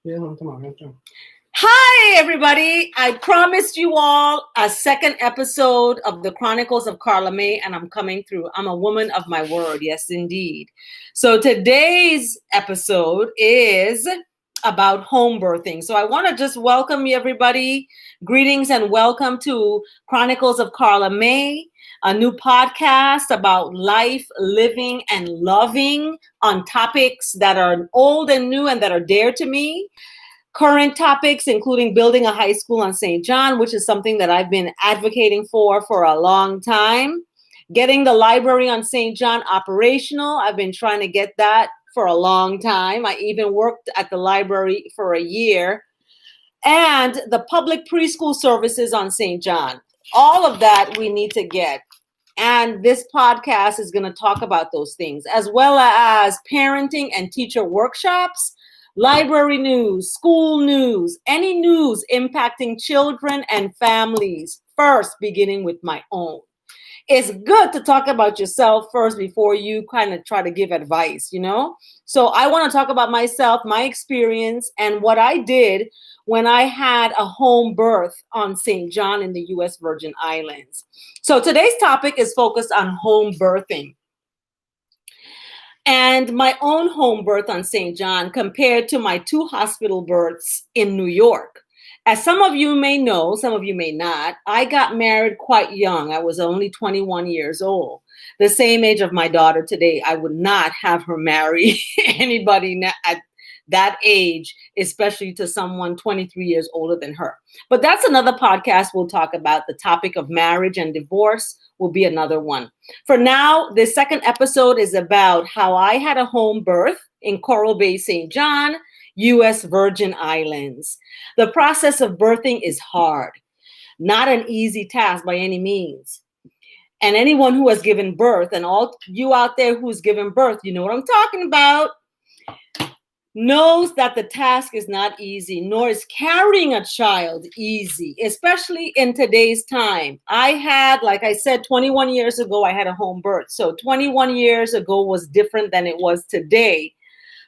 Hi, everybody. I promised you all a second episode of the Chronicles of Carla, and I'm coming through. I'm a woman of my word. Yes, indeed. So today's episode is about home birthing. So I want to just welcome you, everybody. Greetings and welcome to Chronicles of Carla, a new podcast about life, living, and loving on topics that are old and new and that are dear to me. Current topics, including building a high school on St. John, which is something that I've been advocating for a long time. Getting the library on St. John operational. I've been trying to get that for a long time. I even worked at the library for a year. And the public preschool services on St. John. All of that we need to get. And this podcast is going to talk about those things, as well as parenting and teacher workshops, library news, school news, any news impacting children and families, first beginning with my own. It's good to talk about yourself first before you kind of try to give advice, you know? So I want to talk about myself, my experience, and what I did when I had a home birth on St. John in the U.S. Virgin Islands. So today's topic is focused on home birthing. And my own home birth on St. John compared to my 2 hospital births in New York. As some of you may know, some of you may not, I got married quite young. I was only 21 years old. The same age of my daughter today. I would not have her marry anybody at that age, especially to someone 23 years older than her. But that's another podcast we'll talk about. The topic of marriage and divorce will be another one. For now, the second episode is about how I had a home birth in Coral Bay, St. John, U.S. Virgin Islands. The process of birthing is hard, not an easy task by any means. And anyone who has given birth, and all you out there who's given birth, you know what I'm talking about, knows that the task is not easy, nor is carrying a child easy, especially in today's time. I had, like I said, 21 years ago, I had a home birth. So 21 years ago was different than it was today.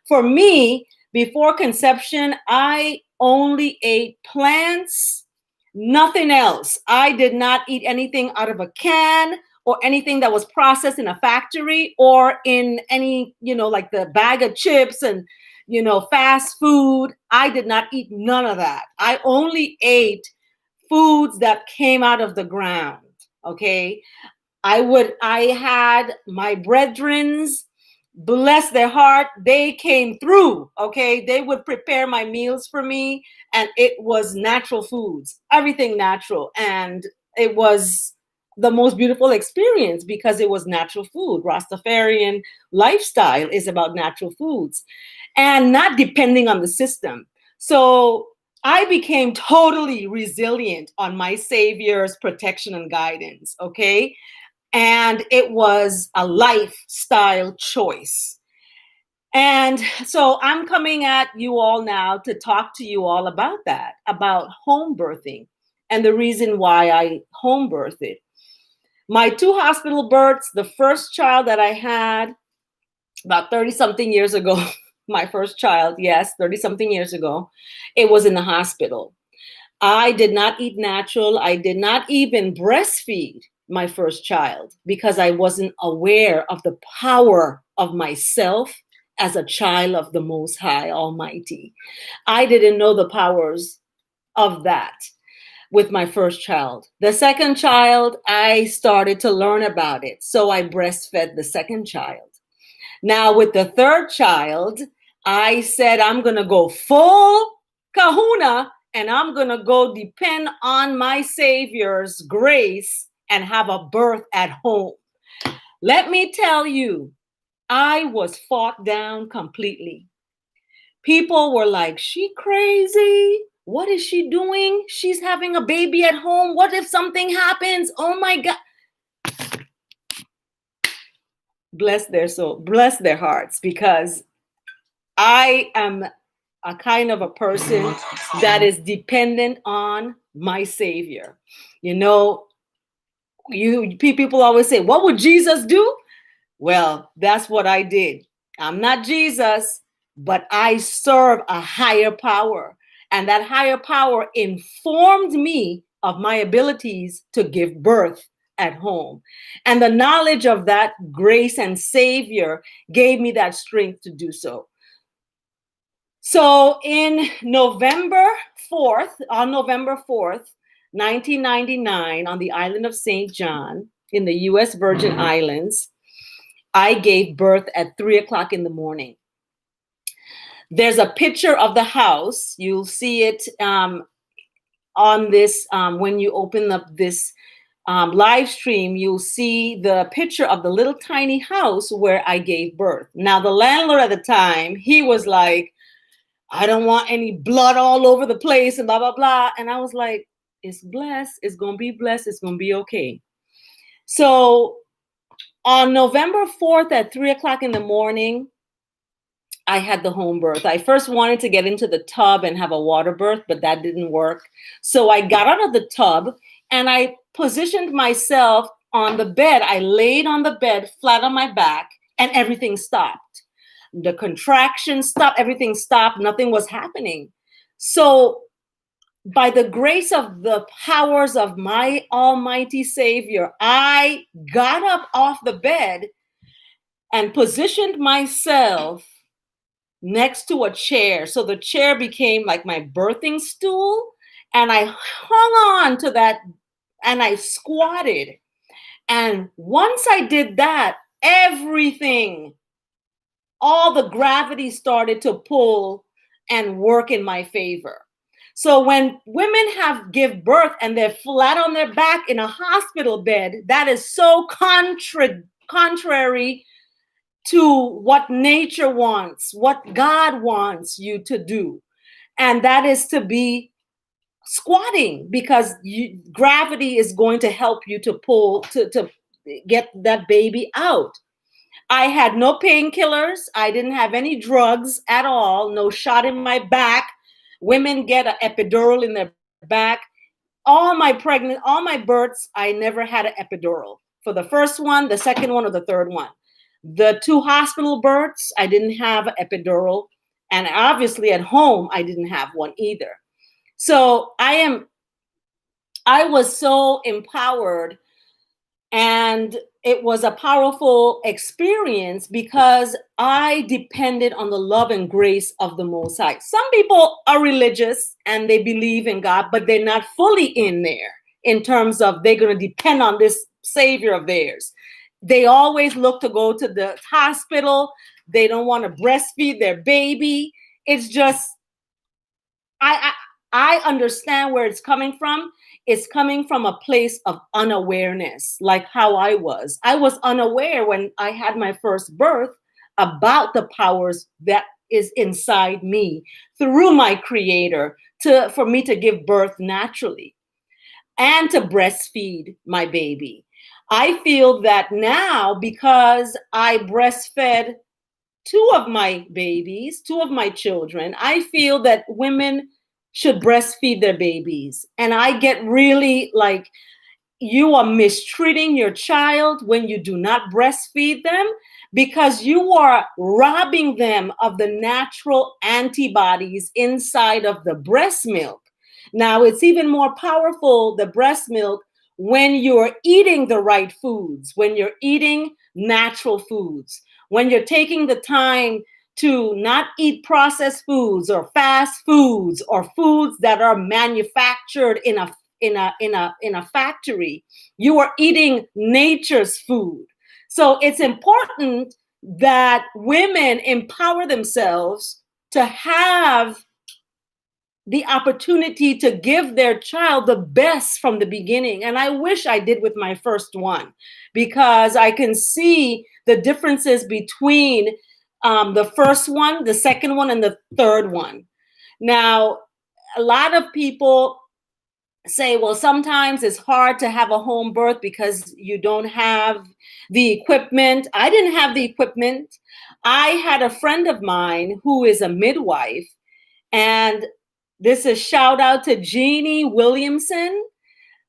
For me, before conception, I only ate plants, nothing else. I did not eat anything out of a can or anything that was processed in a factory or in any, like the bag of chips and fast food. I did not eat none of that. I only ate foods that came out of the ground. Okay. I had my brethrens, bless their heart, they came through. Okay. They would prepare my meals for me, and it was natural foods, everything natural. And it was the most beautiful experience because it was natural food. Rastafarian lifestyle is about natural foods and not depending on the system. So I became totally resilient on my Savior's protection and guidance, okay? And it was a lifestyle choice. And so I'm coming at you all now to talk to you all about that, about home birthing and the reason why I home birthed. My 2 hospital births, the first child that I had about 30-something years ago, my first child, yes, 30-something years ago, it was in the hospital. I did not eat natural. I did not even breastfeed my first child because I wasn't aware of the power of myself as a child of the Most High Almighty. I didn't know the powers of that with my first child. The second child, I started to learn about it. So I breastfed the second child. Now with the third child, I said, I'm going to go full kahuna and I'm going to go depend on my Savior's grace and have a birth at home. Let me tell you, I was fought down completely. People were like, she crazy? What is she doing? She's having a baby at home. What if something happens? Oh my God. Bless their soul, bless their hearts, because I am a kind of a person that is dependent on my Savior. People always say, what would Jesus do? Well, that's what I did. I'm not Jesus, but I serve a higher power. And that higher power informed me of my abilities to give birth at home. And the knowledge of that grace and Savior gave me that strength to do so. So in November 4th, on November 4th, 1999, on the island of St. John in the US Virgin Islands, I gave birth at 3 o'clock in the morning. There's a picture of the house. You'll see it on this, when you open up this live stream, you'll see the picture of the little tiny house where I gave birth. Now, the landlord at the time, he was like, I don't want any blood all over the place and blah, blah, blah. And I was like, it's blessed. It's going to be blessed. It's going to be okay. So on November 4th at 3 o'clock in the morning, I had the home birth. I first wanted to get into the tub and have a water birth, but that didn't work. So I got out of the tub and I positioned myself on the bed. I laid on the bed flat on my back and everything stopped. The contractions stopped, everything stopped, nothing was happening. So by the grace of the powers of my almighty Savior, I got up off the bed and positioned myself next to a chair. So the chair became like my birthing stool, and I hung on to that and I squatted. And once I did that, everything, all the gravity started to pull and work in my favor. So when women give birth and they're flat on their back in a hospital bed, that is so contrary to what nature wants, what God wants you to do. And that is to be squatting, because gravity is going to help you to pull, to get that baby out. I had no painkillers. I didn't have any drugs at all. No shot in my back. Women get an epidural in their back. All my births, I never had an epidural. For the first one, the second one, or the third one. The 2 hospital births, I didn't have an epidural. And obviously at home, I didn't have one either. So I was so empowered, and it was a powerful experience because I depended on the love and grace of the Most High. Some people are religious and they believe in God, but they're not fully in there in terms of they're going to depend on this Savior of theirs. They always look to go to the hospital. They don't want to breastfeed their baby. It's just, I understand where it's coming from. It's coming from a place of unawareness, like how I was. I was unaware when I had my first birth about the powers that is inside me through my Creator for me to give birth naturally and to breastfeed my baby. I feel that now, because I breastfed 2 of my babies, 2 of my children, I feel that women should breastfeed their babies. And I get really like, you are mistreating your child when you do not breastfeed them, because you are robbing them of the natural antibodies inside of the breast milk. Now, it's even more powerful, the breast milk, when you're eating the right foods, when you're eating natural foods, when you're taking the time to not eat processed foods or fast foods or foods that are manufactured in a factory. You are eating nature's food. So it's important that women empower themselves to have the opportunity to give their child the best from the beginning. And I wish I did with my first one, because I can see the differences between the first one, the second one, and the third one. Now, a lot of people say, well, sometimes it's hard to have a home birth because you don't have the equipment. I didn't have the equipment. I had a friend of mine who is a midwife, and this is shout out to Jeannie Williamson.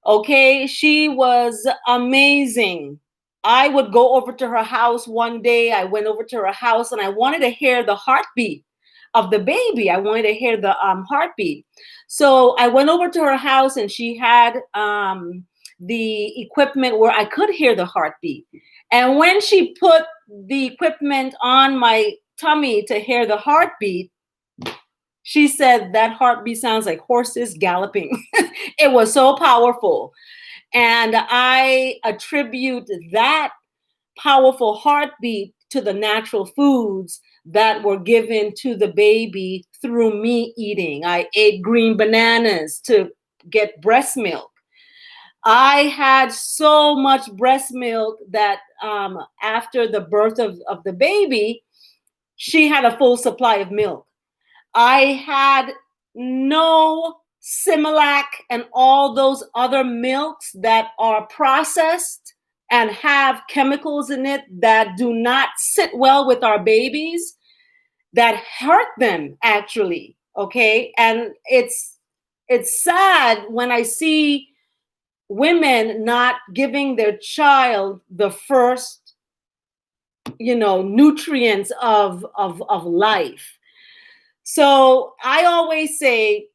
Okay, she was amazing. I would go over to her house one day. I went over to her house and I wanted to hear the heartbeat of the baby. I wanted to hear the heartbeat. So I went over to her house, and she had the equipment where I could hear the heartbeat. And when she put the equipment on my tummy to hear the heartbeat, she said that heartbeat sounds like horses galloping. It was so powerful. And I attribute that powerful heartbeat to the natural foods that were given to the baby through me eating. I ate green bananas to get breast milk. I had so much breast milk that after the birth of the baby, she had a full supply of milk. I had no Similac and all those other milks that are processed and have chemicals in it that do not sit well with our babies, that hurt them actually. Okay. And it's sad when I see women not giving their child the first, nutrients of life. So I always say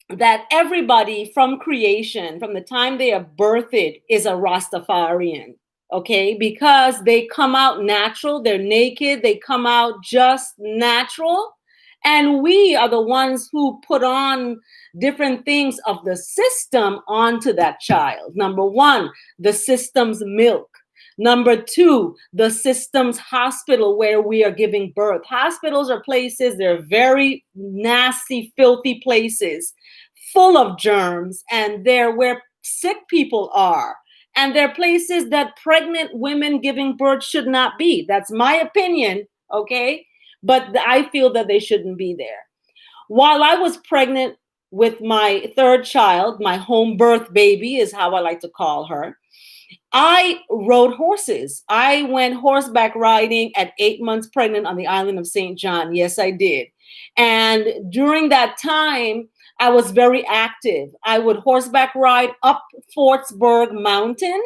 that everybody from creation, from the time they are birthed, is a Rastafarian, okay? Because they come out natural, they're naked, they come out just natural. And we are the ones who put on different things of the system onto that child. Number one, the system's milk. Number two, the system's hospital where we are giving birth. Hospitals are places, they're very nasty, filthy places, full of germs, and they're where sick people are. And they're places that pregnant women giving birth should not be. That's my opinion, okay? But I feel that they shouldn't be there. While I was pregnant with my third child, my home birth baby is how I like to call her, I rode horses. I went horseback riding at 8 months pregnant on the island of St. John. Yes, I did. And during that time, I was very active. I would horseback ride up Fortsburg Mountain.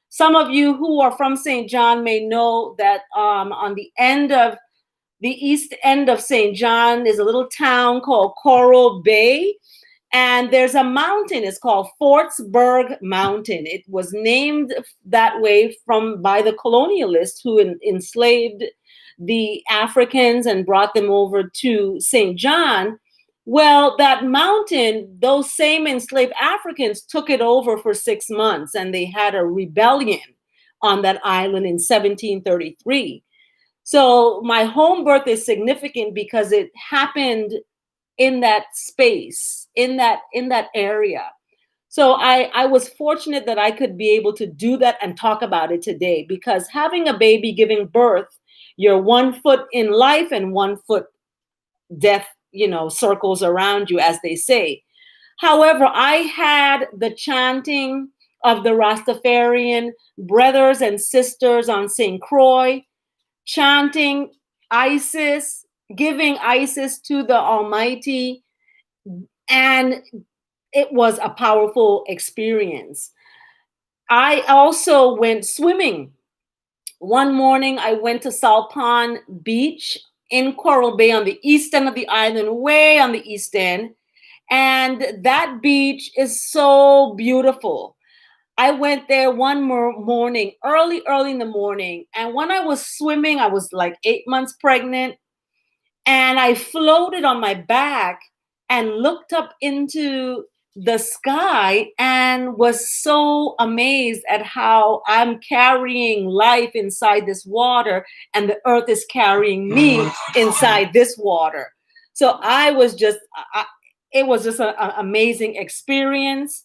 Some of you who are from St. John may know that on the east end of St. John is a little town called Coral Bay. And there's a mountain, it's called Fortsburg Mountain. It was named that way by the colonialists who enslaved the Africans and brought them over to St. John. Well, that mountain, those same enslaved Africans took it over for 6 months, and they had a rebellion on that island in 1733. So my home birth is significant because it happened in that space, in that area. So I was fortunate that I could be able to do that and talk about it today, because having a baby giving birth, you're 1 foot in life and 1 foot death, circles around you, as they say. However, I had the chanting of the Rastafarian brothers and sisters on St. Croix, chanting Isis, giving Isis to the Almighty. And it was a powerful experience. I also went swimming. One morning, I went to Salpon Beach in Coral Bay on the east end of the island, way on the east end. And that beach is so beautiful. I went there one morning, early in the morning. And when I was swimming, I was like 8 months pregnant. And I floated on my back and looked up into the sky and was so amazed at how I'm carrying life inside this water and the earth is carrying me inside this water. So it was just an amazing experience.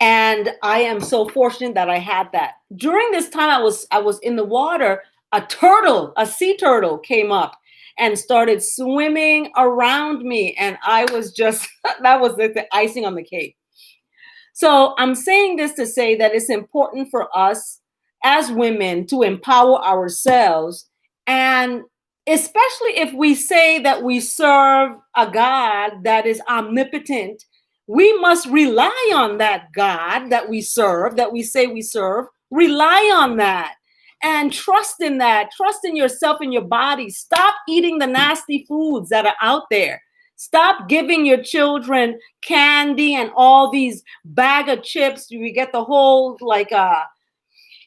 And I am so fortunate that I had that. During this time I was in the water, a sea turtle came up and started swimming around me. And I was just, that was the icing on the cake. So I'm saying this to say that it's important for us as women to empower ourselves. And especially if we say that we serve a God that is omnipotent, we must rely on that God that we serve, that we say we serve, rely on that. and trust in that. Trust in yourself and your body. Stop eating the nasty foods that are out there. Stop giving your children candy and all these bag of chips. We get the whole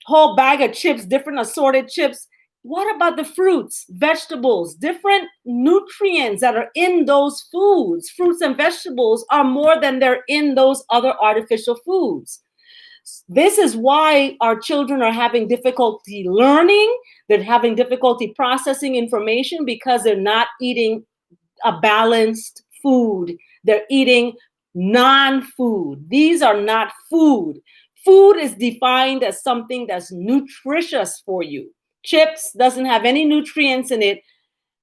whole bag of chips, different assorted chips. What about the fruits, vegetables, different nutrients that are in those foods? Fruits and vegetables are more than they're in those other artificial foods. This is why our children are having difficulty learning. They're having difficulty processing information because they're not eating a balanced food. They're eating non-food. These are not food. Food is defined as something that's nutritious for you. Chips doesn't have any nutrients in it.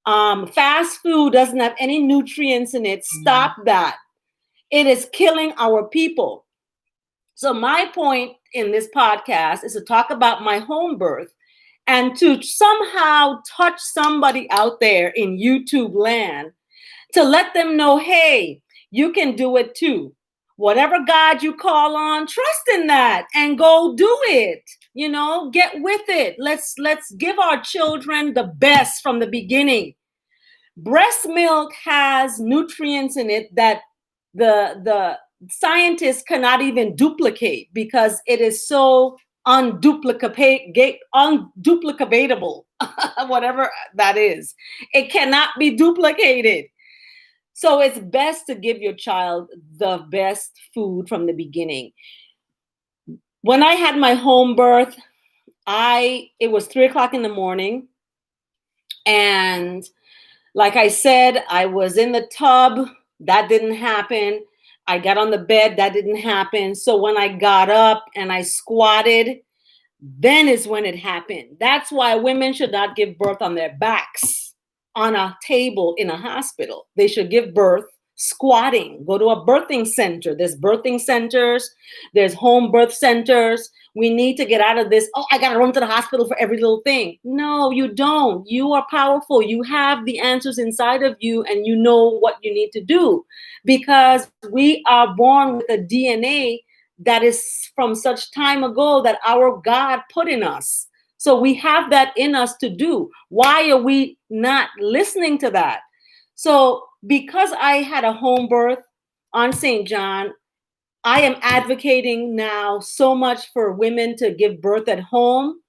Fast food doesn't have any nutrients in it. Stop that. It is killing our people. So my point in this podcast is to talk about my home birth and to somehow touch somebody out there in YouTube land to let them know, hey, you can do it too. Whatever God you call on, trust in that and go do it. You know, get with it. Let's give our children the best from the beginning. Breast milk has nutrients in it that the scientists cannot even duplicate because it is so unduplicatable, whatever that is. It cannot be duplicated. So it's best to give your child the best food from the beginning. When I had my home birth, it was 3:00 in the morning. And like I said, I was in the tub. That didn't happen. I got on the bed. That didn't happen. So when I got up and I squatted, then is when it happened. That's why women should not give birth on their backs on a table in a hospital. They should give birth squatting. Go to a birthing center. There's birthing centers. There's home birth centers. We need to get out of this. Oh, I got to run to the hospital for every little thing. No, you don't. You are powerful. You have the answers inside of you and you know what you need to do because we are born with a DNA that is from such time ago that our God put in us. So we have that in us to do. Why are we not listening to that? So because I had a home birth on St. John, I am advocating now so much for women to give birth at home.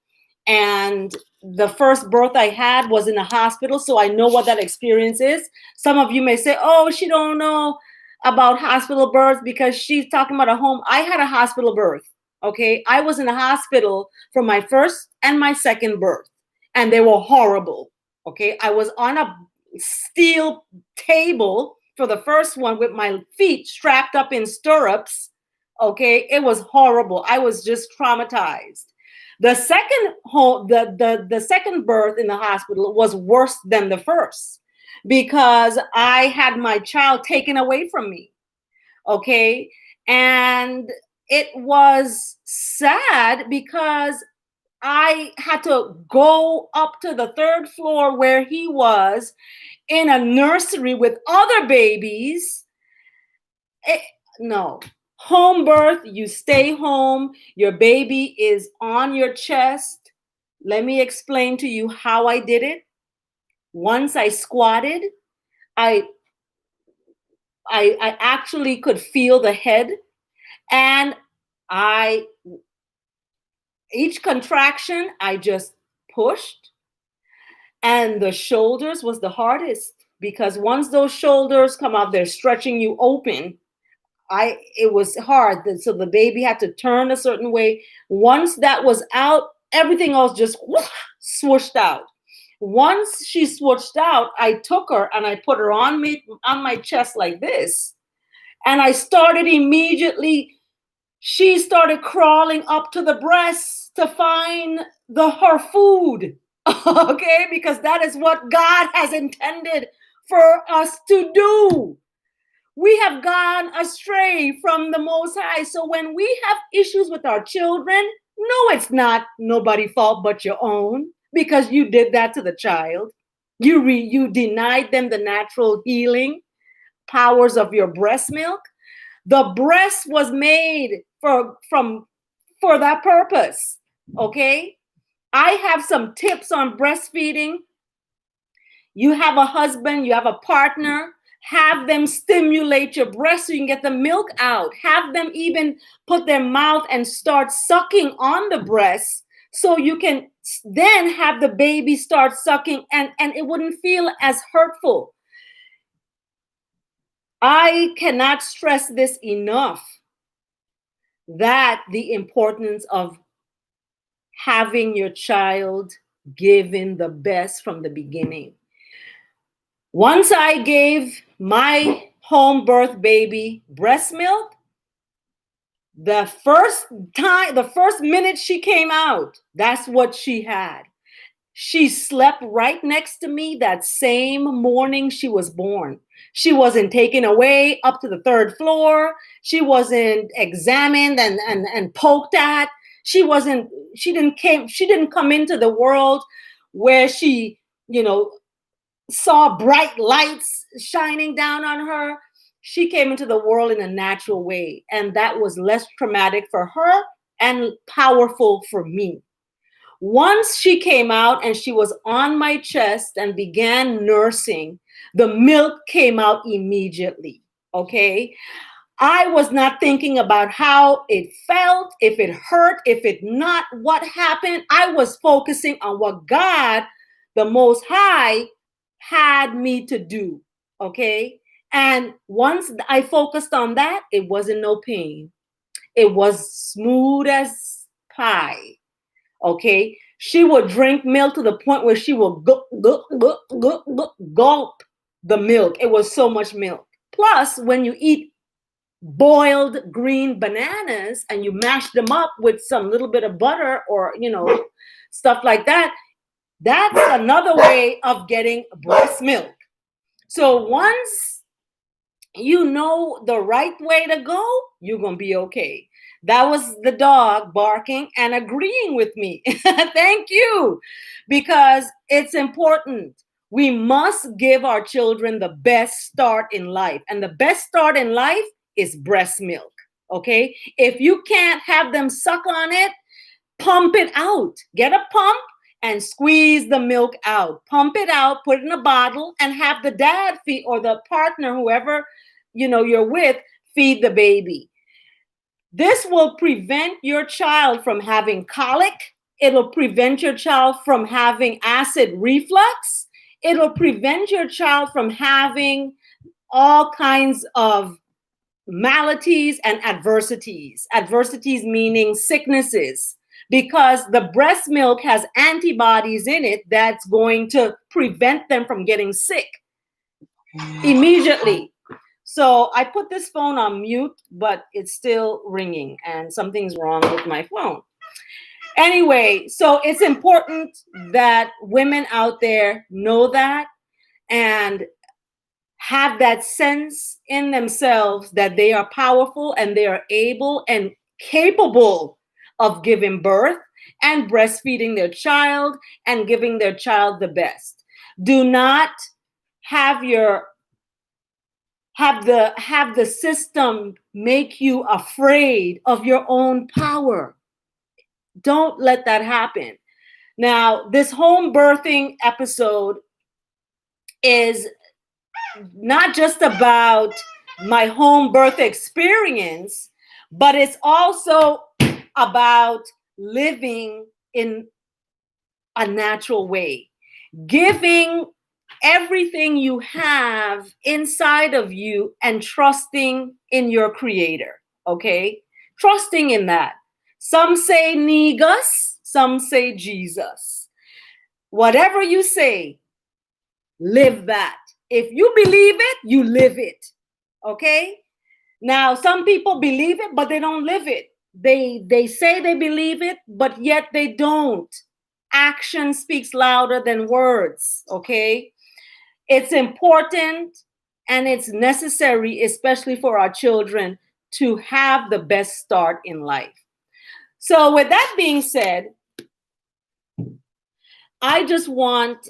And the first birth I had was in a hospital, so I know what that experience is. Some of you may say, oh, she don't know about hospital births because she's talking about a home. I had a hospital birth. Okay, I was in a hospital for my first and my second birth, and they were horrible. Okay, I was on a steel table for the first one with my feet strapped up in stirrups. Okay, it was horrible. I was just traumatized. The second birth in the hospital was worse than the first because I had my child taken away from me. Okay, and it was sad because I had to go up to the third floor where he was in a nursery with other babies. No. Home birth, you stay home. Your baby is on your chest. Let me explain to you how I did it. Once I squatted, I actually could feel the head. And each contraction, I just pushed. And the shoulders was the hardest because once those shoulders come out, they're stretching you open. It was hard. So the baby had to turn a certain way. Once that was out, everything else just swooshed out. Once she swooshed out, I took her and I put her on my chest like this. And I started immediately. She started crawling up to the breast to find her food, okay? Because that is what God has intended for us to do. We have gone astray from the Most High. So when we have issues with our children, no, it's not nobody's fault but your own because you did that to the child. You denied them the natural healing powers of your breast milk. The breast was made for that purpose, okay? I have some tips on breastfeeding. You have a husband, you have a partner, have them stimulate your breast so you can get the milk out. Have them even put their mouth and start sucking on the breast so you can then have the baby start sucking, and it wouldn't feel as hurtful. I cannot stress this enough, that the importance of having your child given the best from the beginning. Once I gave my home birth baby breast milk, the first minute she came out, that's what she had. She slept right next to me that same morning she was born. She wasn't taken away up to the third floor. She wasn't examined and poked at. She didn't come into the world where she, saw bright lights shining down on her. She came into the world in a natural way, and that was less traumatic for her and powerful for me. Once she came out and she was on my chest and began nursing, the milk came out immediately. Okay. I was not thinking about how it felt, if it hurt, if it not, what happened. I was focusing on what God, the Most High, had me to do. Okay. And once I focused on that, it wasn't no pain. It was smooth as pie. Okay. She would drink milk to the point where she would gulp the milk. It was so much milk. Plus, when you eat boiled green bananas and you mash them up with some little bit of butter or, stuff like that, that's another way of getting breast milk. So once you know the right way to go, you're going to be okay. That was the dog barking and agreeing with me. Thank you. Because it's important. We must give our children the best start in life. And the best start in life is breast milk. Okay. If you can't have them suck on it, pump it out. Get a pump and squeeze the milk out. Pump it out, put it in a bottle, and have the dad feed, or the partner, whoever you're with, feed the baby. This will prevent your child from having colic. It'll prevent your child from having acid reflux. It'll prevent your child from having all kinds of maladies and adversities. Adversities meaning sicknesses, because the breast milk has antibodies in it that's going to prevent them from getting sick immediately. So I put this phone on mute, but it's still ringing and something's wrong with my phone. Anyway, so it's important that women out there know that and have that sense in themselves that they are powerful and they are able and capable of giving birth and breastfeeding their child and giving their child the best. Do not have the system make you afraid of your own power. Don't let that happen. Now, this home birthing episode is not just about my home birth experience, but it's also about living in a natural way, giving everything you have inside of you and trusting in your creator. Okay. Trusting in that. Some say Negus, some say Jesus. Whatever you say, live that. If you believe it, you live it. Okay. Now, some people believe it, but they don't live it. They say they believe it, but yet they don't. Action speaks louder than words. Okay. It's important and it's necessary, especially for our children, to have the best start in life. So with that being said, I just want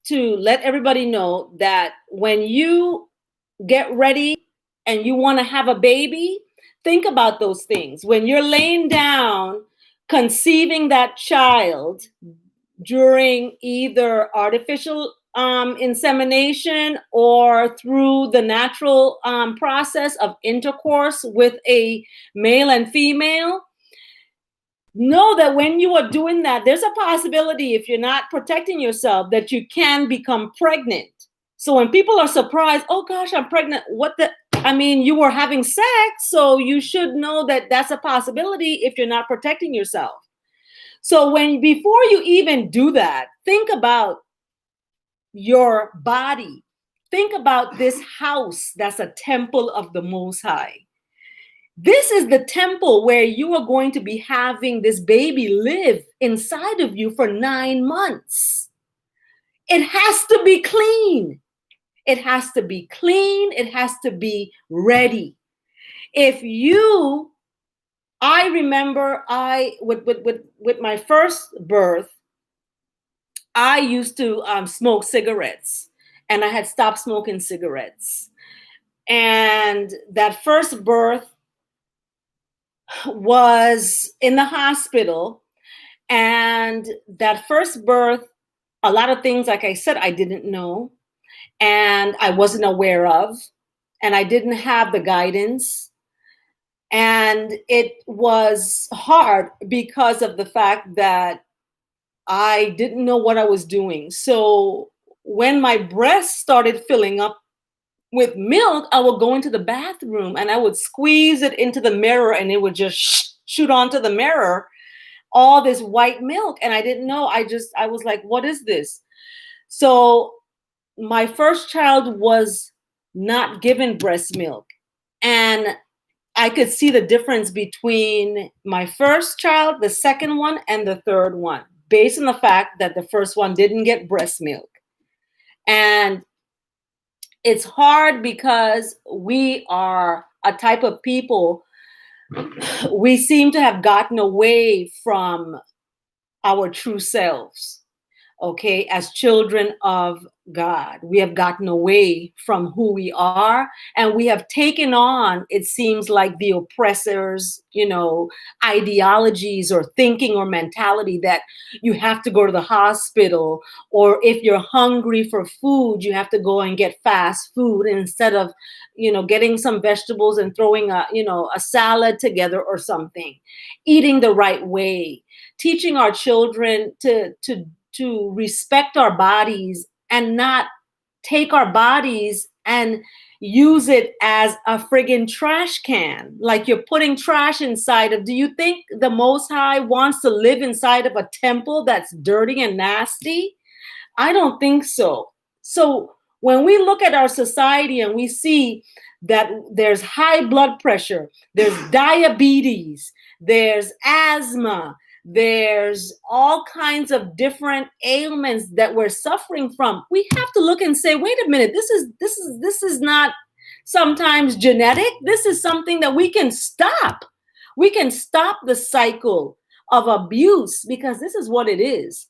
to let everybody know that when you get ready and you want to have a baby, think about those things. When you're laying down conceiving that child during either artificial insemination or through the natural process of intercourse with a male and female, know that when you are doing that, there's a possibility, if you're not protecting yourself, that you can become pregnant. So when people are surprised, oh gosh, I'm pregnant, you were having sex, so you should know that that's a possibility if you're not protecting yourself. So before you even do that, think about your body. Think about this house that's a temple of the Most High. This is the temple where you are going to be having this baby live inside of you for 9 months. It has to be clean. It has to be clean. It has to be ready. I remember with my first birth, I used to smoke cigarettes, and I had stopped smoking cigarettes. And that first birth was in the hospital. And that first birth, a lot of things, like I said, I didn't know, and I wasn't aware of, and I didn't have the guidance. And it was hard because of the fact that I didn't know what I was doing. So when my breast started filling up with milk, I would go into the bathroom and I would squeeze it into the mirror, and it would just shoot onto the mirror, all this white milk. And I didn't know. I was like, what is this? So my first child was not given breast milk. And I could see the difference between my first child, the second one, and the third one, based on the fact that the first one didn't get breast milk. And it's hard because we are a type of people, we seem to have gotten away from our true selves, okay? As children of God, we have gotten away from who we are, and we have taken on, it seems like, the oppressors, ideologies or thinking or mentality that you have to go to the hospital, or if you're hungry for food, you have to go and get fast food instead of, getting some vegetables and throwing a salad together or something. Eating the right way, teaching our children to respect our bodies and not take our bodies and use it as a friggin' trash can. Like you're putting trash inside of. Do you think the Most High wants to live inside of a temple that's dirty and nasty? I don't think so. So when we look at our society and we see that there's high blood pressure, there's diabetes, there's asthma, there's all kinds of different ailments that we're suffering from, we have to look and say, wait a minute, this is not sometimes genetic. This is something that we can stop. We can stop the cycle of abuse, because this is what it is.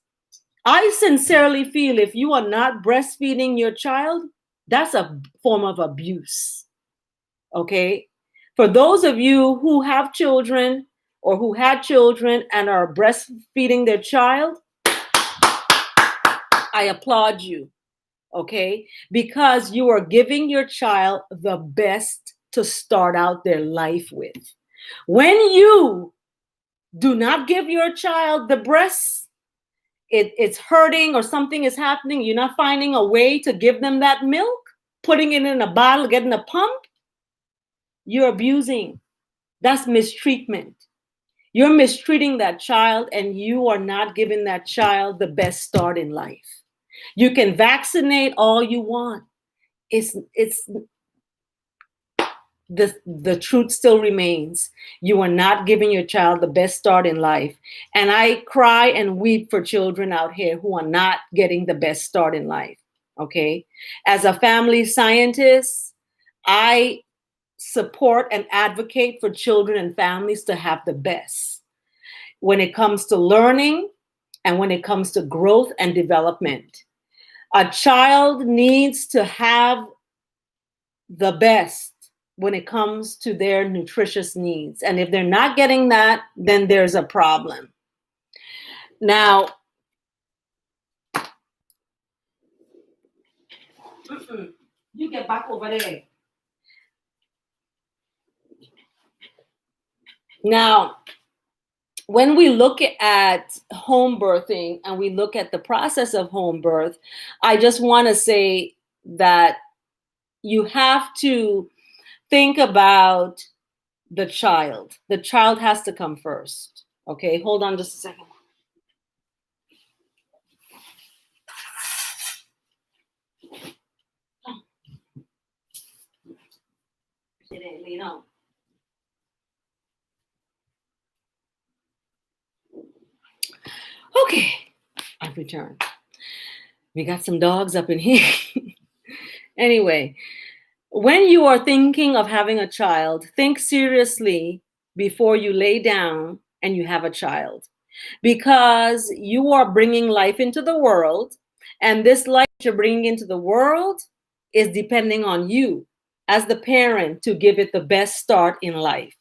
I sincerely feel if you are not breastfeeding your child, that's a form of abuse. Okay? For those of you who have children or who had children and are breastfeeding their child, I applaud you, okay? Because you are giving your child the best to start out their life with. When you do not give your child the breast, it's hurting or something is happening, you're not finding a way to give them that milk, putting it in a bottle, getting a pump, you're abusing. That's mistreatment. You're mistreating that child, and you are not giving that child the best start in life. You can vaccinate all you want. The truth still remains. You are not giving your child the best start in life. And I cry and weep for children out here who are not getting the best start in life. Okay. As a family scientist, I support and advocate for children and families to have the best when it comes to learning and when it comes to growth and development. A child needs to have the best when it comes to their nutritious needs. And if they're not getting that, then there's a problem. Now, you get back over there. Now, when we look at home birthing and we look at the process of home birth, I just want to say that you have to think about the child. The child has to come first. Okay, hold on just a second. Okay, I've returned. We got some dogs up in here. Anyway, when you are thinking of having a child, think seriously before you lay down and you have a child, because you are bringing life into the world, and this life you're bringing into the world is depending on you as the parent to give it the best start in life.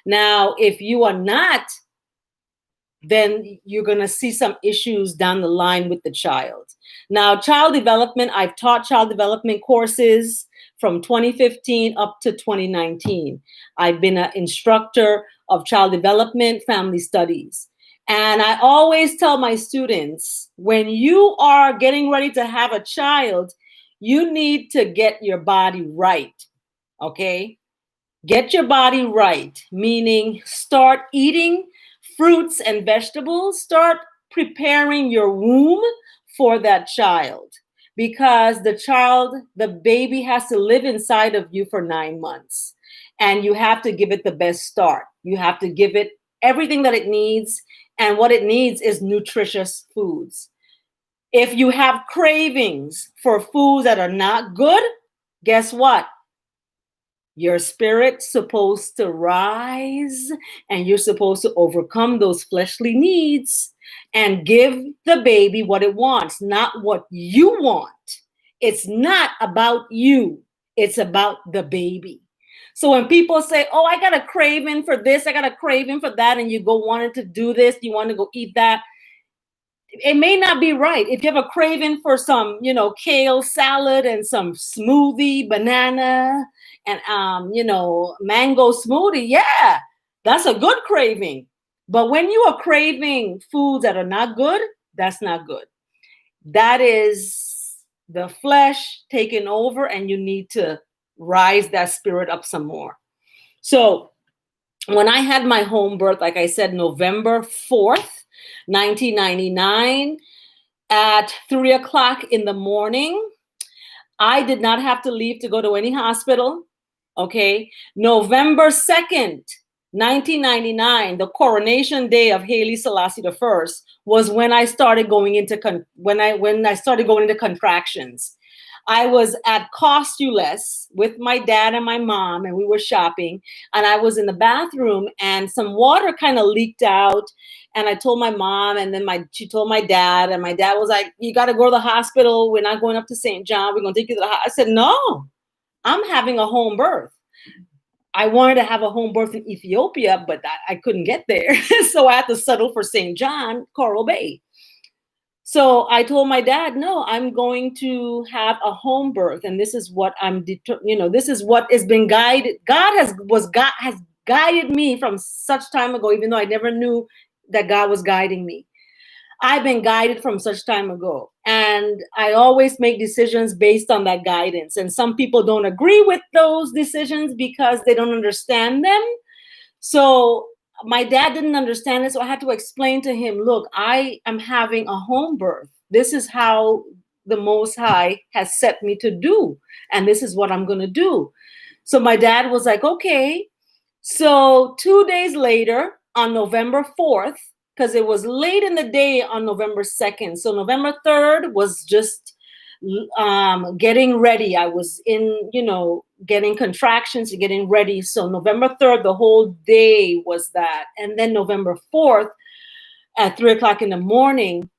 Now, if you are not, then you're going to see some issues down the line with the child. Now, child development, I've taught child development courses from 2015 up to 2019. I've been an instructor of child development, family studies. And I always tell my students, when you are getting ready to have a child, you need to get your body right, okay? Get your body right, meaning start eating fruits and vegetables. Start preparing your womb for that child, because the baby has to live inside of you for 9 months, and you have to give it the best start. You have to give it everything that it needs, and what it needs is nutritious foods. If you have cravings for foods that are not good, guess what? Your spirit's supposed to rise, and you're supposed to overcome those fleshly needs and give the baby what it wants, not what you want. It's not about you. It's about the baby. So when people say, oh, I got a craving for this, I got a craving for that, and you go wanting to do this, you want to go eat that, it may not be right. If you have a craving for some, kale salad and some smoothie, banana, and mango smoothie, yeah, that's a good craving. But when you are craving foods that are not good, that's not good. That is the flesh taking over, and you need to rise that spirit up some more. So when I had my home birth, like I said, November 4th, 1999, at 3:00 in the morning, I did not have to leave to go to any hospital. Okay. November 2nd, 1999, the coronation day of Haile Selassie I, was when I started going into contractions. I was at Costuless with my dad and my mom, and we were shopping, and I was in the bathroom, and some water kind of leaked out, and I told my mom, and then she told my dad, and my dad was like, you got to go to the hospital. We're not going up to St. John. We're going to take you to the hospital. I said, no, I'm having a home birth. I wanted to have a home birth in Ethiopia, but I couldn't get there. So I had to settle for St. John, Coral Bay. So I told my dad, no, I'm going to have a home birth. And this is what this is what has been guided. God has guided me from such time ago, even though I never knew that God was guiding me. I've been guided from such time ago. And I always make decisions based on that guidance. And some people don't agree with those decisions because they don't understand them. So my dad didn't understand it. So I had to explain to him, look, I am having a home birth. This is how the Most High has set me to do. And this is what I'm going to do. So my dad was like, okay. So 2 days later, on November 4th, because it was late in the day on November 2nd. So November 3rd was just getting ready. I was in, getting contractions and getting ready. So November 3rd, the whole day was that. And then November 4th at 3:00 in the morning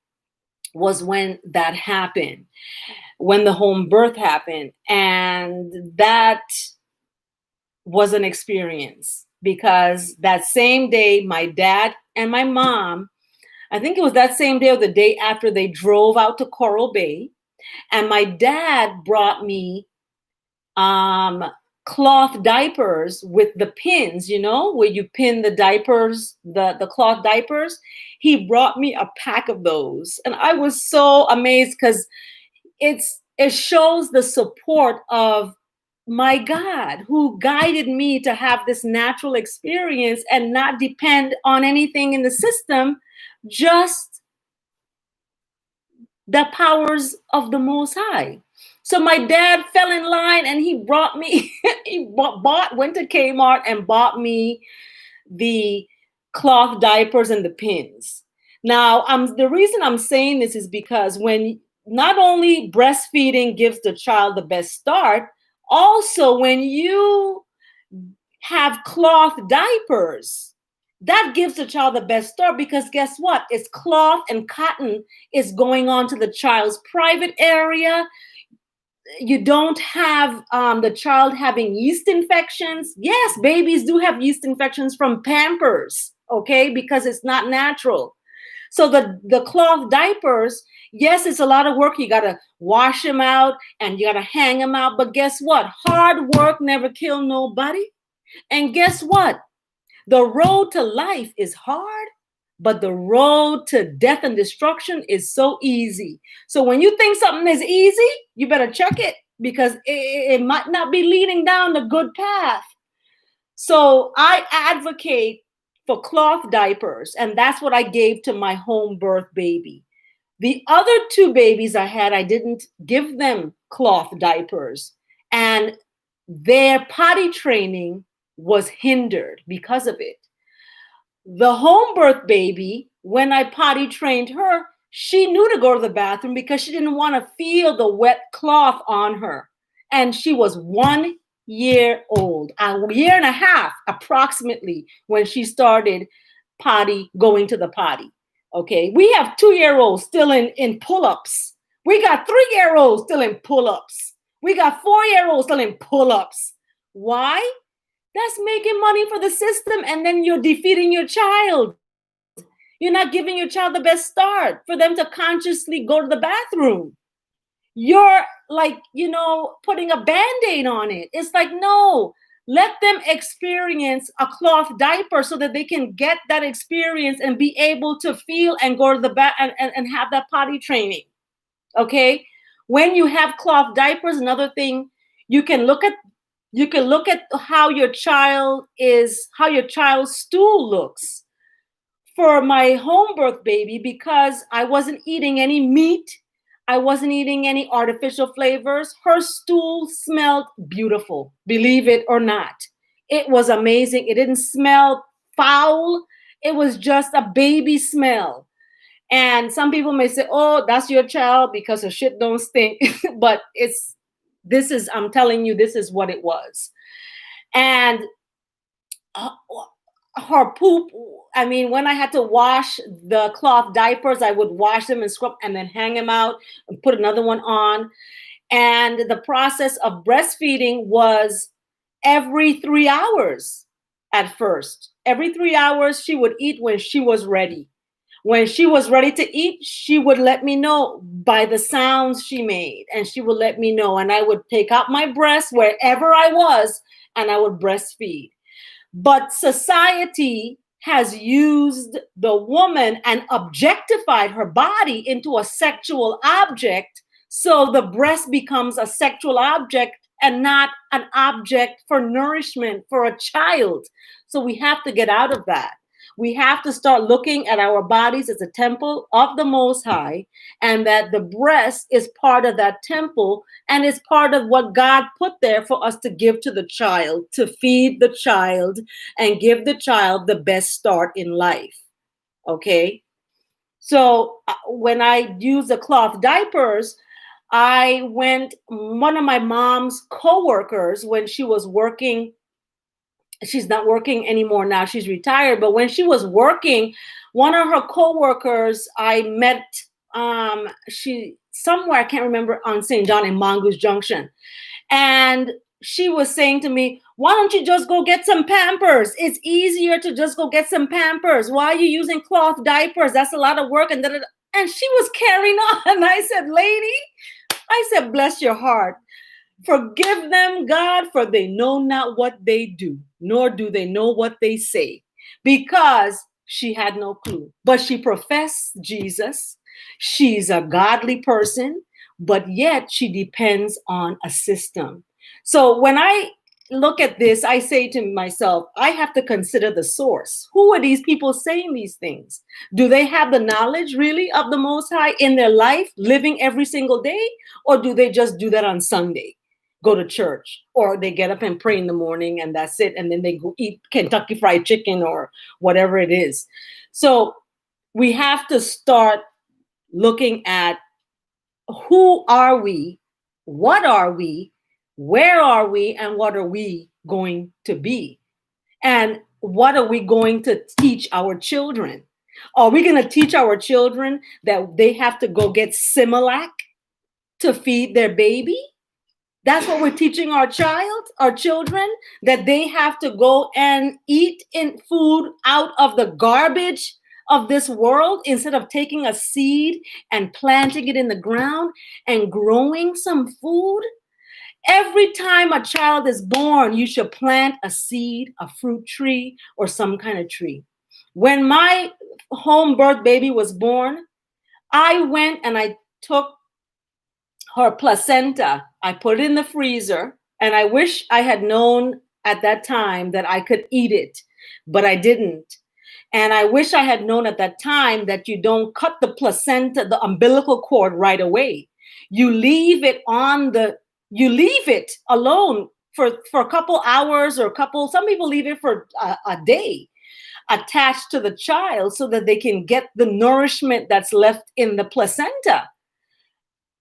was when that happened, when the home birth happened. And that was an experience, because that same day, my dad and my mom, I think it was that same day or the day after, they drove out to Coral Bay, and my dad brought me um, cloth diapers with the pins, where you pin the diapers, the cloth diapers. He brought me a pack of those. And I was so amazed, because it shows the support of my God, who guided me to have this natural experience and not depend on anything in the system, just the powers of the Most High. So my dad fell in line and he brought me, went to Kmart and bought me the cloth diapers and the pins. Now, the reason I'm saying this is because when not only breastfeeding gives the child the best start, also when you have cloth diapers, that gives the child the best start, because guess what? It's cloth and cotton is going on to the child's private area. You don't have the child having yeast infections. Yes, babies do have yeast infections from Pampers, okay, because it's not natural. So the cloth diapers, yes, it's a lot of work. You got to wash them out and you got to hang them out. But guess what? Hard work never kill nobody. And guess what? The road to life is hard, but the road to death and destruction is so easy. So when you think something is easy, you better check it, because it might not be leading down the good path. So I advocate for cloth diapers, and that's what I gave to my home birth baby. The other two babies I had, I didn't give them cloth diapers, and their potty training was hindered because of it. The home birth baby, when I potty trained her, she knew to go to the bathroom because she didn't want to feel the wet cloth on her. And she was 1 year old, a year and a half approximately, when she started going to the potty. Okay, we have 2-year-olds still in pull-ups. We got 3-year-olds still in pull-ups. We got 4-year-olds still in pull-ups. Why? That's making money for the system, and then you're defeating your child. You're not giving your child the best start for them to consciously go to the bathroom. You're like, putting a Band-Aid on it. It's like, no, let them experience a cloth diaper so that they can get that experience and be able to feel and go to the bath and have that potty training. Okay? When you have cloth diapers, another thing, you can look at how your child's stool looks. For my home birth baby, because I wasn't eating any meat, I wasn't eating any artificial flavors, her stool smelled beautiful, believe it or not. It was amazing. It didn't smell foul. It was just a baby smell. And some people may say, oh, that's your child because her shit don't stink. But I'm telling you, this is what it was. And her poop, I mean, when I had to wash the cloth diapers, I would wash them and scrub and then hang them out and put another one on. And the process of breastfeeding was every 3 hours at first. Every 3 hours, she would eat when she was ready. When she was ready to eat, she would let me know by the sounds she made, and she would let me know. And I would take out my breast wherever I was, and I would breastfeed. But society has used the woman and objectified her body into a sexual object. So the breast becomes a sexual object and not an object for nourishment for a child. So we have to get out of that. We have to start looking at our bodies as a temple of the Most High, and that the breast is part of that temple and is part of what God put there for us to give to the child, to feed the child and give the child the best start in life. Okay? So when I use the cloth diapers, one of my mom's coworkers, when she was working, she's not working anymore now, she's retired, but when she was working, one of her coworkers I met, she somewhere, I can't remember, on St. John in Mongoose Junction. And she was saying to me, why don't you just go get some Pampers? It's easier to just go get some Pampers. Why are you using cloth diapers? That's a lot of work. And and she was carrying on. And I said, lady, I said, bless your heart. Forgive them, God, for they know not what they do, nor do they know what they say, because she had no clue. But she professed Jesus. She's a godly person, but yet she depends on a system. So when I look at this, I say to myself, I have to consider the source. Who are these people saying these things? Do they have the knowledge really of the Most High in their life, living every single day? Or do they just do that on Sunday? Go to church, or they get up and pray in the morning and that's it. And then they go eat Kentucky Fried Chicken or whatever it is. So we have to start looking at who are we? What are we? Where are we? And what are we going to be? And what are we going to teach our children? Are we going to teach our children that they have to go get Similac to feed their baby? That's what we're teaching our children, that they have to go and eat in food out of the garbage of this world instead of taking a seed and planting it in the ground and growing some food. Every time a child is born, you should plant a seed, a fruit tree, or some kind of tree. When my home birth baby was born, I went and I took her placenta. I put it in the freezer, and I wish I had known at that time that I could eat it, but I didn't. And I wish I had known at that time that you don't cut the placenta, the umbilical cord right away. You leave it alone for a couple hours or some people leave it for a day attached to the child so that they can get the nourishment that's left in the placenta.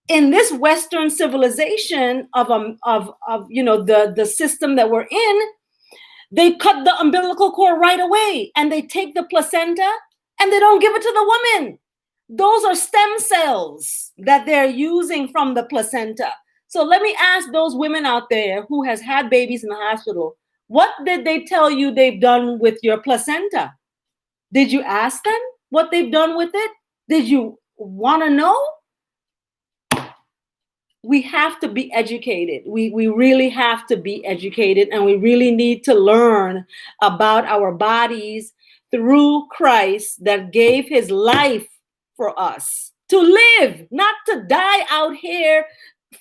In this Western civilization of the system that we're in, they cut the umbilical cord right away and they take the placenta and they don't give it to the woman. Those are stem cells that they're using from the placenta. So let me ask those women out there who has had babies in the hospital, what did they tell you they've done with your placenta? Did you ask them what they've done with it? Did you want to know? We have to be educated. We really have to be educated, and we really need to learn about our bodies through Christ that gave his life for us to live, not to die out here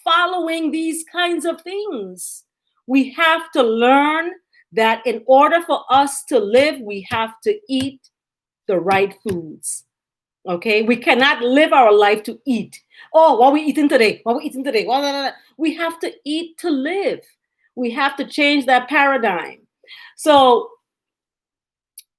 following these kinds of things. We have to learn that in order for us to live, we have to eat the right foods. Okay, we cannot live our life to eat. Oh, what are we eating today? What are we eating today? We have to eat to live. We have to change that paradigm. So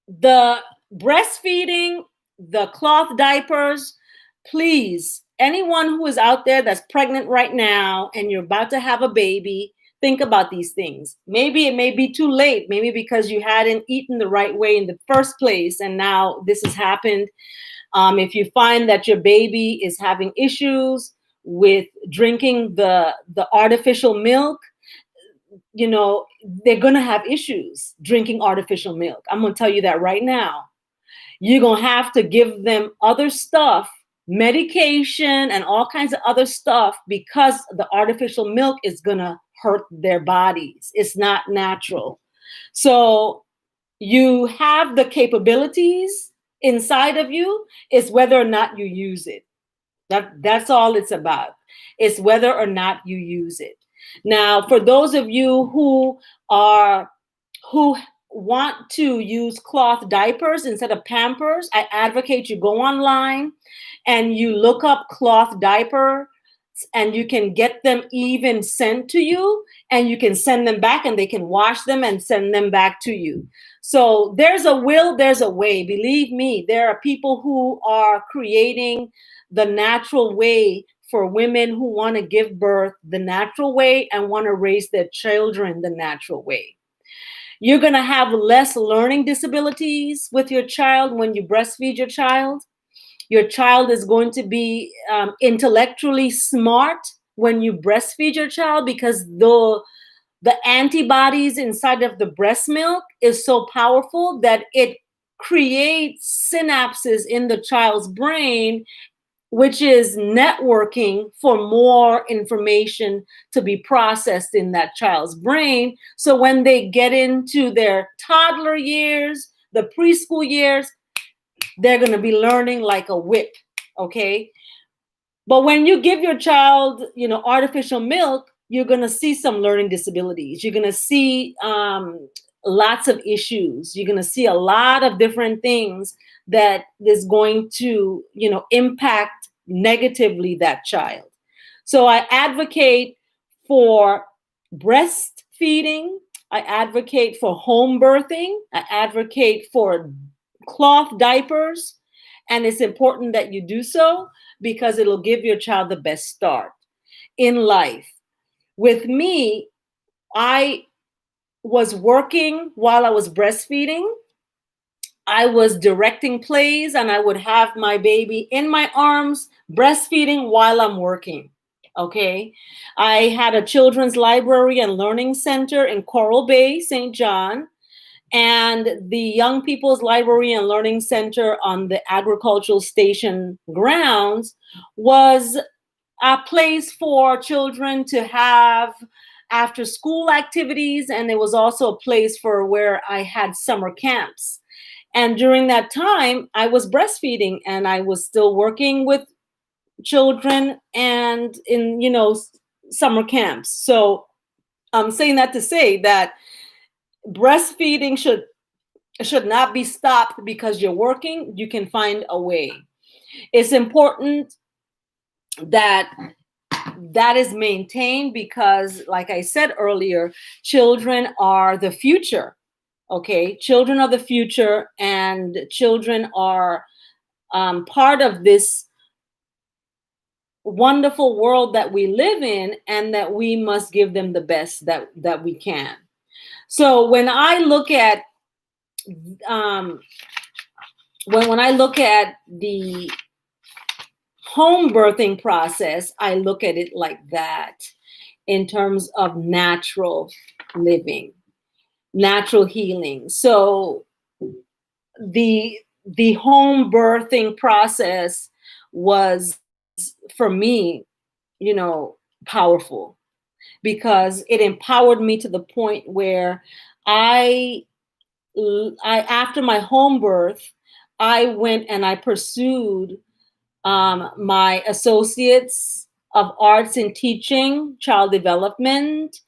the breastfeeding, the cloth diapers, please, anyone who is out there that's pregnant right now and you're about to have a baby, think about these things. Maybe it may be too late, maybe because you hadn't eaten the right way in the first place and now this has happened. If you find that your baby is having issues with drinking the artificial milk, they're going to have issues drinking artificial milk. I'm going to tell you that right now. You're going to have to give them other stuff, medication and all kinds of other stuff, because the artificial milk is going to hurt their bodies. It's not natural. So you have the capabilities inside of you, is whether or not you use it. That's all it's about. It's whether or not you use it. Now, for those of you who want to use cloth diapers instead of Pampers, I advocate you go online and you look up cloth diaper, and you can get them even sent to you, and you can send them back and they can wash them and send them back to you. So there's a will, there's a way. Believe me, there are people who are creating the natural way for women who want to give birth the natural way and want to raise their children the natural way. You're going to have less learning disabilities with your child when you breastfeed your child. Your child is going to be intellectually smart when you breastfeed your child, because the antibodies inside of the breast milk is so powerful that it creates synapses in the child's brain, which is networking for more information to be processed in that child's brain. So when they get into their toddler years, the preschool years, they're going to be learning like a whip, okay? But when you give your child, artificial milk, you're going to see some learning disabilities. You're going to see lots of issues. You're going to see a lot of different things that is going to, impact negatively that child. So I advocate for breastfeeding. I advocate for home birthing. I advocate for cloth diapers. And it's important that you do so because it'll give your child the best start in life. With me, I was working while I was breastfeeding. I was directing plays and I would have my baby in my arms breastfeeding while I'm working. Okay. I had a children's library and learning center in Coral Bay, St. John. And the Young People's Library and Learning Center on the agricultural station grounds was a place for children to have after school activities. And it was also a place for where I had summer camps. And during that time, I was breastfeeding and I was still working with children and in, summer camps. So I'm saying that to say that breastfeeding should not be stopped because you're working. You can find a way. It's important that is maintained because, like I said earlier, children are the future. Okay, children are the future, and children are part of this wonderful world that we live in, and that we must give them the best that we can. So when I look at when I look at the home birthing process, I look at it like that in terms of natural living, natural healing. So the home birthing process was, for me, powerful because it empowered me to the point where I after my home birth, I went and I pursued my associates of arts in teaching child development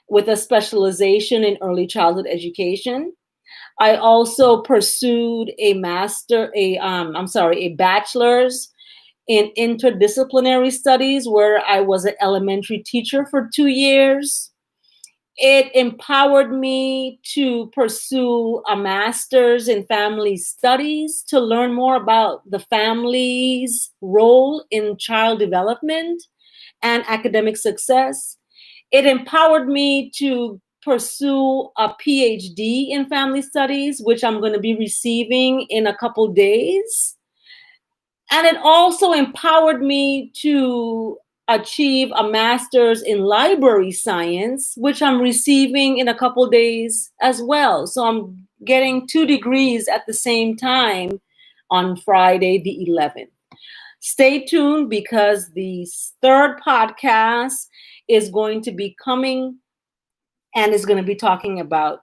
with a specialization in early childhood education. I also pursued a bachelor's in interdisciplinary studies where I was an elementary teacher for 2 years. It empowered me to pursue a master's in family studies to learn more about the family's role in child development and academic success. It empowered me to pursue a PhD in family studies, which I'm going to be receiving in a couple days. And it also empowered me to achieve a master's in library science, which I'm receiving in a couple days as well. So I'm getting 2 degrees at the same time on Friday, the 11th. Stay tuned because the third podcast is going to be coming and is going to be talking about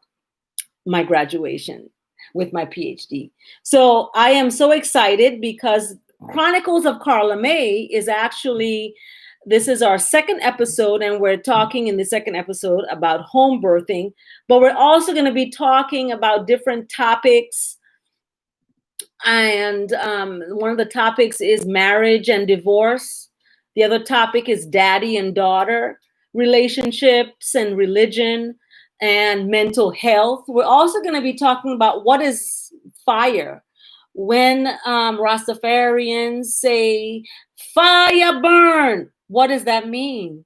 my graduation with my PhD. So I am so excited because Chronicles of Carla May is actually, this is our second episode, and we're talking in the second episode about home birthing, but we're also going to be talking about different topics. And one of the topics is marriage and divorce. The other topic is daddy and daughter relationships and religion and mental health. We're also going to be talking about what is fire. When Rastafarians say fire burn, what does that mean?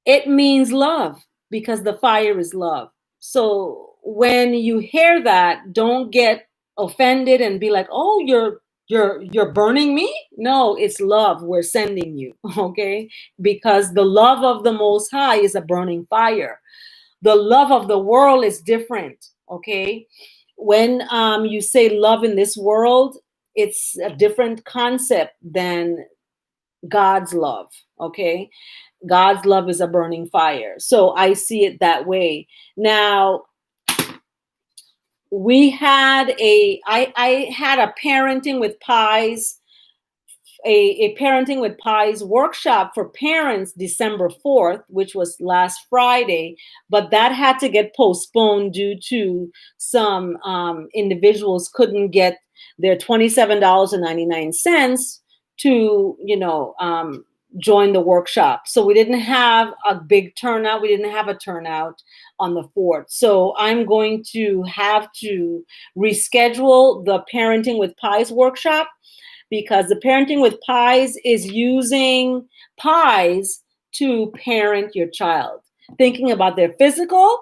It means love because the fire is love. So when you hear that, don't get offended and be like, oh, you're you're burning me? No, it's love we're sending you, okay? Because the love of the Most High is a burning fire. The love of the world is different, okay? When you say love in this world, it's a different concept than God's love, okay? God's love is a burning fire. So I see it that way. Now, I had a parenting with pies, a parenting with pies workshop for parents December 4th, which was last Friday, but that had to get postponed due to some individuals couldn't get their $27.99 to, join the workshop. So we didn't have a big turnout. We didn't have a turnout on the 4th. So I'm going to have to reschedule the Parenting with Pies workshop, because the Parenting with Pies is using pies to parent your child, thinking about their physical,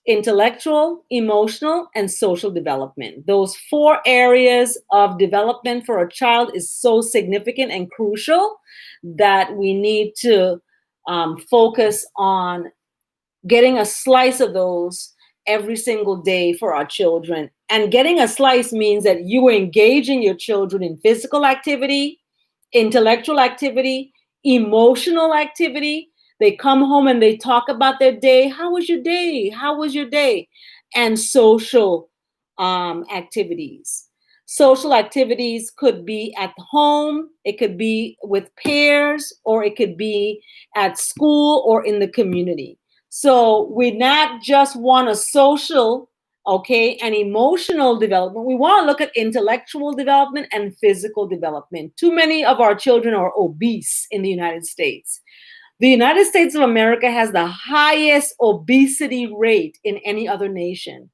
intellectual, emotional, and social development. Those 4 areas of development for a child is so significant and crucial that we need to focus on getting a slice of those every single day for our children. And getting a slice means that you are engaging your children in physical activity, intellectual activity, emotional activity. They come home and they talk about their day. How was your day? How was your day? And social activities. Social activities could be at home, it could be with peers, or it could be at school or in the community. So we not just want a social, okay, and emotional development. We want to look at intellectual development and physical development. Too many of our children are obese in the United States. The United States of America has the highest obesity rate in any other nation.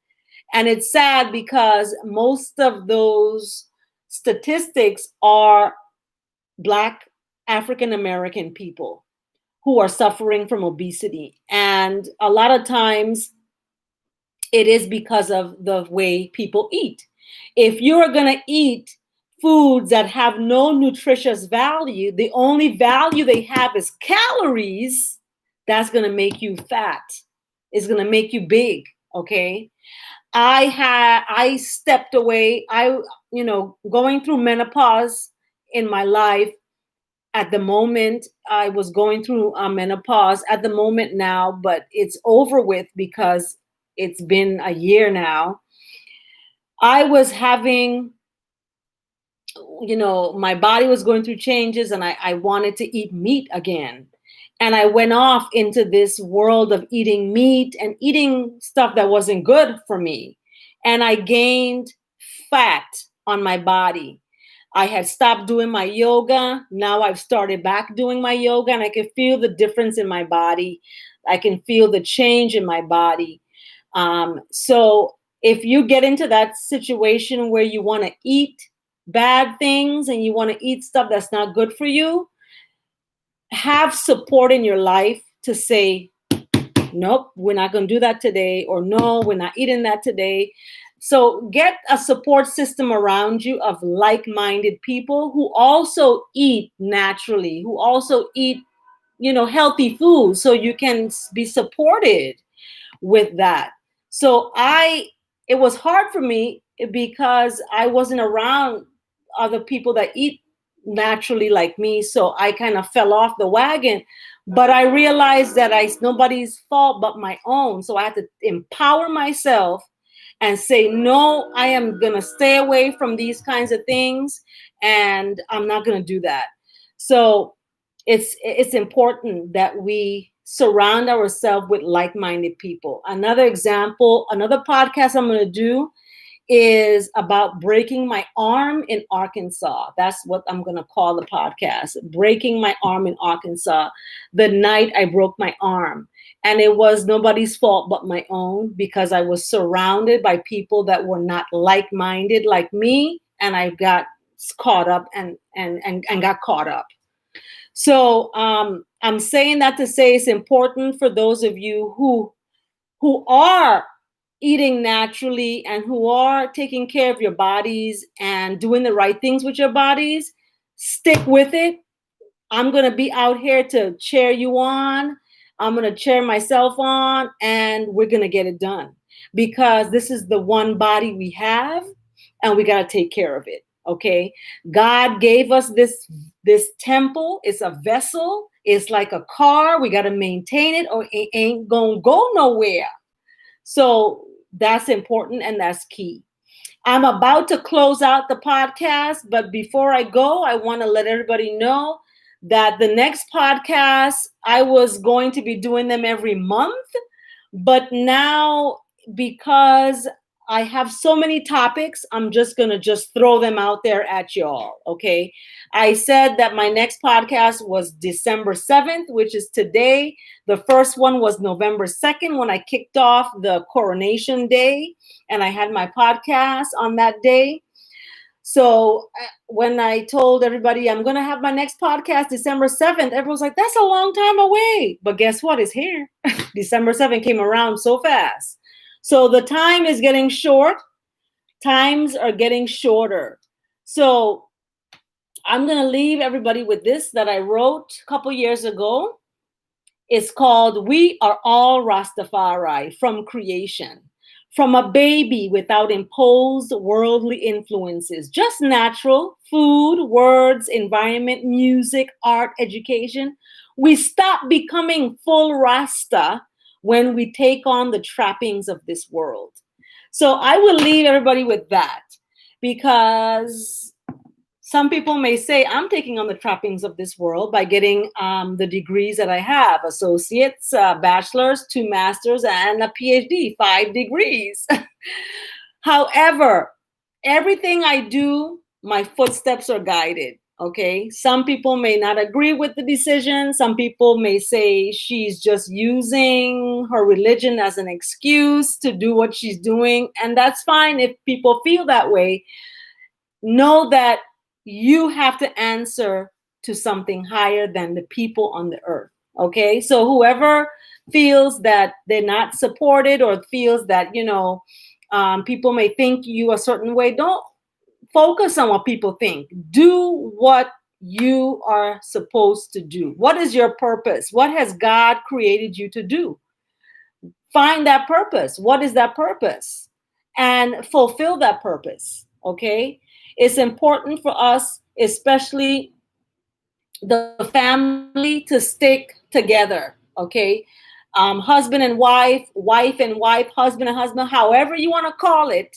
And it's sad because most of those statistics are Black African American people who are suffering from obesity. And a lot of times it is because of the way people eat. If you're going to eat foods that have no nutritious value, the only value they have is calories, that's going to make you fat. It's going to make you big, okay? I stepped away. Going through menopause in my life. At the moment, I was going through menopause at the moment now, but it's over with because it's been a year now. I was having, my body was going through changes, and I wanted to eat meat again. And I went off into this world of eating meat and eating stuff that wasn't good for me. And I gained fat on my body. I had stopped doing my yoga. Now I've started back doing my yoga, and I can feel the difference in my body. I can feel the change in my body. So if you get into that situation where you want to eat bad things and you want to eat stuff that's not good for you, have support in your life to say, nope, we're not going to do that today, or no, we're not eating that today. So get a support system around you of like-minded people who also eat naturally, who also eat, healthy food, so you can be supported with that. So it was hard for me because I wasn't around other people that eat naturally like me. So I kind of fell off the wagon, but I realized that it's nobody's fault but my own. So I had to empower myself and say, no, I am going to stay away from these kinds of things, and I'm not going to do that. So it's important that we surround ourselves with like-minded people. Another example, another podcast I'm going to do is about breaking my arm in Arkansas. That's what I'm going to call the podcast, Breaking My Arm in Arkansas, the night I broke my arm. And it was nobody's fault but my own, because I was surrounded by people that were not like-minded like me, and I got caught up and got caught up. So I'm saying that to say it's important for those of you who are eating naturally and who are taking care of your bodies and doing the right things with your bodies, stick with it. I'm going to be out here to cheer you on. I'm going to cheer myself on, and we're going to get it done because this is the one body we have and we got to take care of it. Okay. God gave us this temple. It's a vessel. It's like a car. We got to maintain it or it ain't going to go nowhere. So that's important and that's key. I'm about to close out the podcast, but before I go, I want to let everybody know that the next podcast, I was going to be doing them every month, but now because I have so many topics, I'm just going to just throw them out there at y'all, okay? I said that my next podcast was December 7th, which is today. The first one was November 2nd when I kicked off the coronation day, and I had my podcast on that day. So when I told everybody I'm going to have my next podcast December 7th, everyone's like, that's a long time away. But guess what? It's here. December 7th came around so fast. So the time is getting short. Times are getting shorter. So I'm going to leave everybody with this that I wrote a couple years ago. It's called We Are All Rastafari from Creation. From a baby without imposed worldly influences, just natural food, words, environment, music, art, education. We stop becoming full Rasta when we take on the trappings of this world. So I will leave everybody with that because some people may say I'm taking on the trappings of this world by getting the degrees that I have, associates, bachelor's, 2 masters, and a PhD, 5 degrees. However, everything I do, my footsteps are guided. Okay. Some people may not agree with the decision. Some people may say she's just using her religion as an excuse to do what she's doing. And that's fine if people feel that way. Know that you have to answer to something higher than the people on the earth. Okay. So whoever feels that they're not supported or feels that, people may think you a certain way, don't focus on what people think. Do what you are supposed to do. What is your purpose? What has God created you to do? Find that purpose. What is that purpose? And fulfill that purpose. Okay. It's important for us, especially the family, to stick together. Okay. Husband and wife, husband and husband, however you want to call it,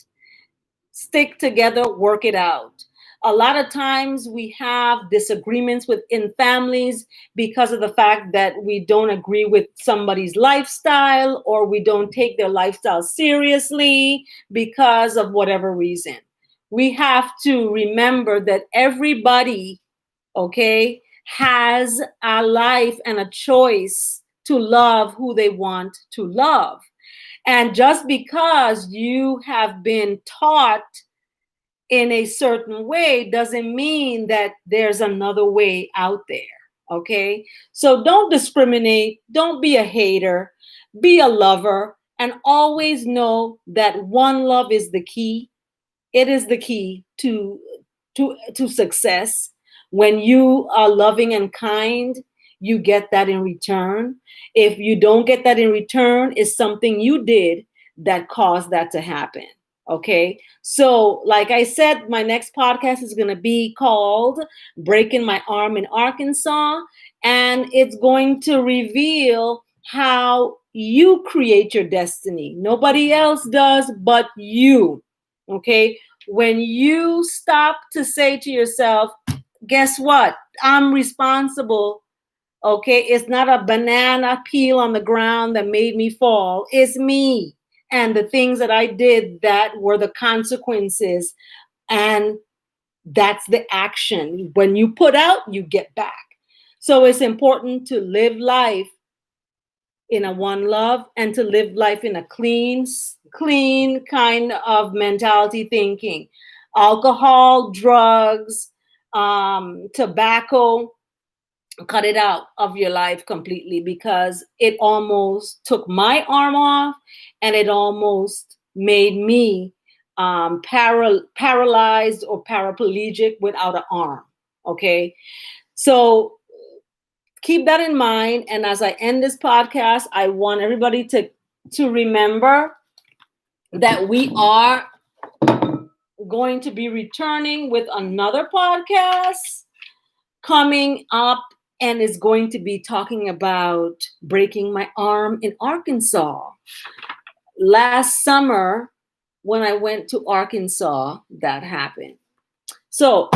stick together, work it out. A lot of times we have disagreements within families because of the fact that we don't agree with somebody's lifestyle or we don't take their lifestyle seriously because of whatever reason. We have to remember that everybody, okay, has a life and a choice to love who they want to love. And just because you have been taught in a certain way doesn't mean that there's another way out there. Okay. So don't discriminate. Don't be a hater. Be a lover and always know that one love is the key. It is the key to success. When you are loving and kind, you get that in return. If you don't get that in return, it's something you did that caused that to happen. Okay. So like I said, my next podcast is going to be called Breaking My Arm in Arkansas. And it's going to reveal how you create your destiny. Nobody else does but you. Okay. When you stop to say to yourself, guess what? I'm responsible. Okay. It's not a banana peel on the ground that made me fall. It's me. And the things that I did that were the consequences. And that's the action. When you put out, you get back. So it's important to live life in a one love and to live life in a clean kind of mentality thinking. Alcohol, drugs, tobacco, cut it out of your life completely, because it almost took my arm off, and it almost made me paralyzed or paraplegic without an arm. Okay. So keep that in mind. And as I end this podcast, I want everybody to remember that we are going to be returning with another podcast coming up, and is going to be talking about breaking my arm in Arkansas. Last summer, when I went to Arkansas, that happened. So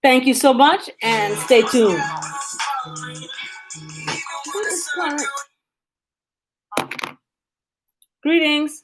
thank you so much, and stay tuned. Greetings.